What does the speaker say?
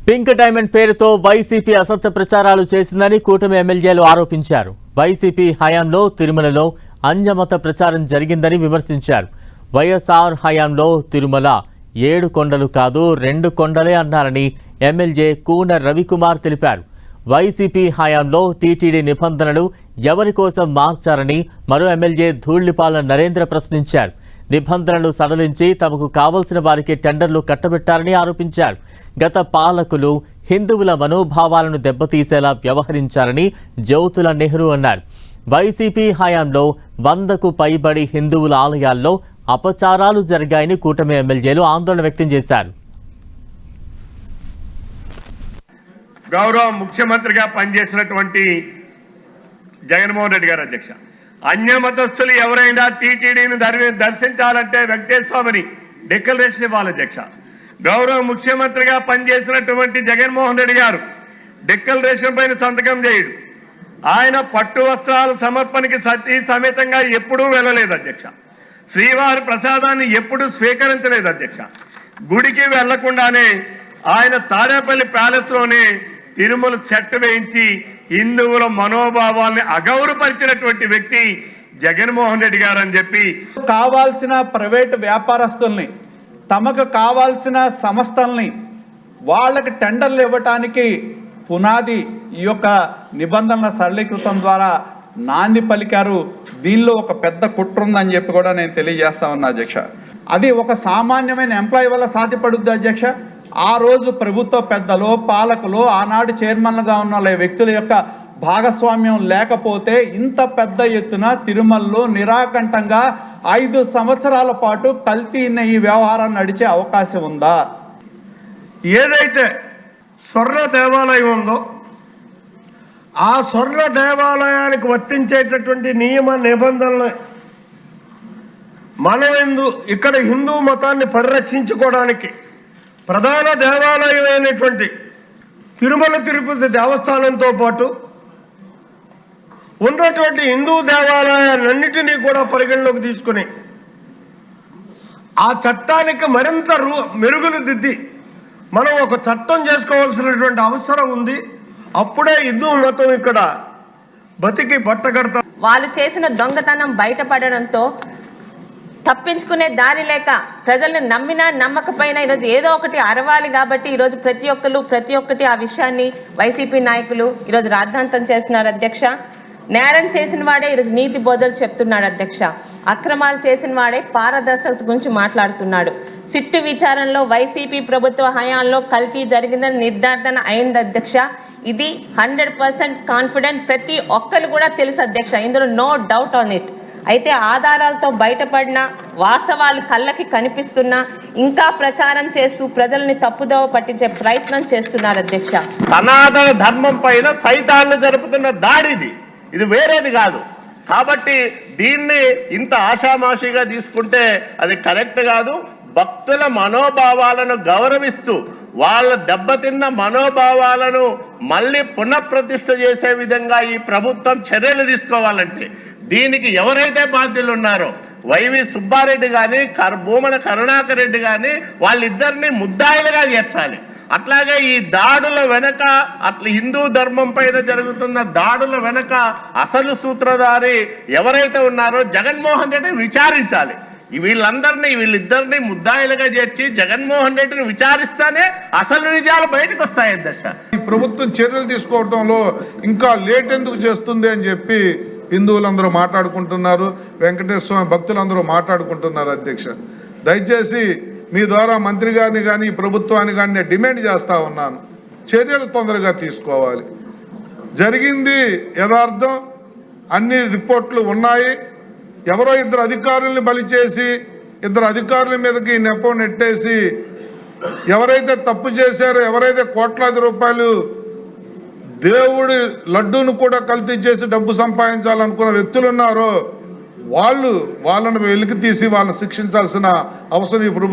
Pink diamond పేరుతో YCP అసత్య ప్రచారాలు చేసిందని కూటమి ఎమ్మెల్యేలు ఆరోపించారు. వైసీపీ హయాంలో తిరుమలలో అంజమత ప్రచారం జరిగిందని విమర్శించారు. వైఎస్ఆర్ హయాంలో తిరుమల 7 కొండలు కాదు 2 కొండలే అన్నారని ఎమ్మెల్యే కూన రవికుమార్ తెలిపారు. వైసీపీ హయాంలో టీటీడీ నిబంధనలు ఎవరి కోసం మార్చారని మరో ఎమ్మెల్యే ధూళ్లిపాల నరేంద్ర ప్రశ్నించారు. నిబంధనలు సడలించి తమకు కావలసిన వారికి టెండర్లు కట్టబెట్టారని ఆరోపించారు. గత పాలకులు హిందువుల మనోభావాలను దెబ్బతీసేలా వ్యవహరించారని జ్యోతుల నెహ్రూ అన్నారు. వైసీపీ హయాంలో 100కు పైబడి హిందువుల ఆలయాల్లో అపచారాలు జరిగాయని కూటమి ఎమ్మెల్యేలు ఆందోళన వ్యక్తం చేశారు. గౌరవ ముఖ్యమంత్రిగా పనిచేసినటువంటి జగన్మోహన్ రెడ్డి గారు అధ్యక్ష, అన్యమతస్తులు ఎవరైనా టీటీడీని దర్శించాలంటే వెంకటేశ్వర స్వామిని డిక్లరేషన్ ఇవ్వాలి అధ్యక్ష. గౌరవ ముఖ్యమంత్రిగా పనిచేసినటువంటి జగన్మోహన్ రెడ్డి గారు డిక్లరేషన్ పైన సంతకం చేయడు. ఆయన పట్టు వస్త్రాల సమర్పణకి సతీ సమేతంగా ఎప్పుడూ వెళ్ళలేదు అధ్యక్ష. శ్రీవారి ప్రసాదాన్ని ఎప్పుడూ స్వీకరించలేదు అధ్యక్ష. గుడికి వెళ్లకుండానే ఆయన తాడేపల్లి ప్యాలెస్లోనే తిరుమల సెట్ వేయించి హిందువుల మనోభావాల్ని అగౌరవపరిచినటువంటి వ్యక్తి జగన్మోహన్ రెడ్డి గారు అని చెప్పి కావాల్సిన ప్రైవేటు వ్యాపారస్తుల్ని, తమకు కావాల్సిన సంస్థల్ని వాళ్ళకి టెండర్లు ఇవ్వటానికి పునాది ఈ యొక్క నిబంధనల సరళీకృతం ద్వారా నాంది పలికారు. దీనిలో ఒక పెద్ద కుట్ర ఉందని చెప్పి కూడా నేను తెలియజేస్తా ఉన్నా అధ్యక్ష. అది ఒక సామాన్యమైన ఎంప్లాయీ వల్ల సాధ్యపడుద్ది అధ్యక్ష. ఆ రోజు ప్రభుత్వ పెద్దలు, పాలకులు, ఆనాడు చైర్మన్లుగా ఉన్న వ్యక్తుల యొక్క భాగస్వామ్యం లేకపోతే ఇంత పెద్ద ఎత్తున తిరుమలలో నిరాకంఠంగా 5 సంవత్సరాల పాటు కల్తీ ఈ వ్యవహారం నడిచే అవకాశం ఉందా? ఏదైతే స్వర్ణ దేవాలయం ఉందో ఆ స్వర్ణ దేవాలయానికి వర్తించేటటువంటి నియమ నిబంధనలు ఇక్కడ హిందూ మతాన్ని పరిరక్షించుకోవడానికి ప్రధాన దేవాలయం అయినటువంటి తిరుమల తిరుపతి దేవస్థానంతో పాటు ఉన్నటువంటి హిందూ దేవాలయాలన్నిటినీ కూడా పరిగణలోకి తీసుకుని ఆ చట్టానికి మరింత మెరుగులు దిద్ది మనం ఒక చట్టం చేసుకోవాల్సినటువంటి అవసరం ఉంది. అప్పుడే హిందూ మతం ఇక్కడ బతికి బట్టగడతారు. వాళ్ళు చేసిన దొంగతనం బయటపడడంతో తప్పించుకునే దారి లేక ప్రజల్ని నమ్మినా నమ్మకపోయినా ఈరోజు ఏదో ఒకటి అరవాలి. కాబట్టి ఈరోజు ప్రతి ఒక్కటి ఆ విషయాన్ని వైసీపీ నాయకులు ఈరోజు రాద్ధాంతం చేస్తున్నారు అధ్యక్ష. నేరం చేసిన వాడే ఈరోజు నీతి బోధలు చెప్తున్నాడు అధ్యక్ష. అక్రమాలు చేసిన వాడే పారదర్శకత గురించి మాట్లాడుతున్నాడు. సిట్టు విచారణలో వైసీపీ ప్రభుత్వ హయాంలో కల్తీ జరిగిందని నిర్ధారణ అయింది అధ్యక్ష. ఇది 100% కాన్ఫిడెంట్, ప్రతి ఒక్కరు కూడా తెలుసు అధ్యక్ష. ఇందులో నో డౌట్ ఆన్ ఇట్. అయితే ఆధారాలతో బయటపడిన వాస్తవాలు కళ్ళకి కనిపిస్తున్నా ఇంకా ప్రచారం చేస్తూ ప్రజల్ని తప్పుదోవ పట్టించే ప్రయత్నం చేస్తున్నారు అధ్యక్ష. సనాతన ధర్మం పైన సైతాన్ని జరుపుతున్న దాడిది, ఇది వేరేది కాదు. కాబట్టి దీన్ని ఇంత ఆషామాషిగా తీసుకుంటే అది కరెక్ట్ కాదు. భక్తుల మనోభావాలను గౌరవిస్తూ వాళ్ళ దెబ్బతిన్న మనోభావాలను మళ్ళీ పునఃప్రతిష్ఠ చేసే విధంగా ఈ ప్రభుత్వం చర్యలు తీసుకోవాలంటే దీనికి ఎవరైతే బాధ్యులు ఉన్నారో వైవి సుబ్బారెడ్డి కానీ భూమన కరుణాకర్ రెడ్డి కానీ వాళ్ళిద్దరిని ముద్దాయిలుగా చేర్చాలి. అట్లాగే ఈ దాడుల వెనక హిందూ ధర్మం పైన జరుగుతున్న దాడుల వెనక అసలు ఎవరైతే ఉన్నారో జగన్మోహన్ రెడ్డిని విచారించాలి. వీళ్ళిద్దరిని ముద్దాయిలుగా చేర్చి జగన్మోహన్ రెడ్డిని విచారిస్తానే అసలు నిజాలు బయటకు వస్తాయి దశ. ఈ ప్రభుత్వం చర్యలు తీసుకోవడంలో ఇంకా లేట్ ఎందుకు చేస్తుంది అని చెప్పి హిందువులందరూ మాట్లాడుకుంటున్నారు, వెంకటేశ్వర స్వామి భక్తులందరూ మాట్లాడుకుంటున్నారు అధ్యక్ష. దయచేసి మీ ద్వారా మంత్రి గారిని కానీ ప్రభుత్వాన్ని కానీ నేను డిమాండ్ చేస్తా ఉన్నాను, చర్యలు తొందరగా తీసుకోవాలి. జరిగింది యథార్థం, అన్ని రిపోర్ట్లు ఉన్నాయి. ఎవరో 2 అధికారుల్ని బలి చేసి 2 అధికారుల మీదకి నెపం నెట్టేసి ఎవరైతే తప్పు చేశారో, ఎవరైతే కోట్లాది రూపాయలు దేవుడి లడ్డూను కూడా కల్తీ చేసి డబ్బు సంపాదించాలనుకున్న వ్యక్తులు ఉన్నారో వాళ్ళను వెలికి తీసి వాళ్ళని శిక్షించాల్సిన అవసరం ఈ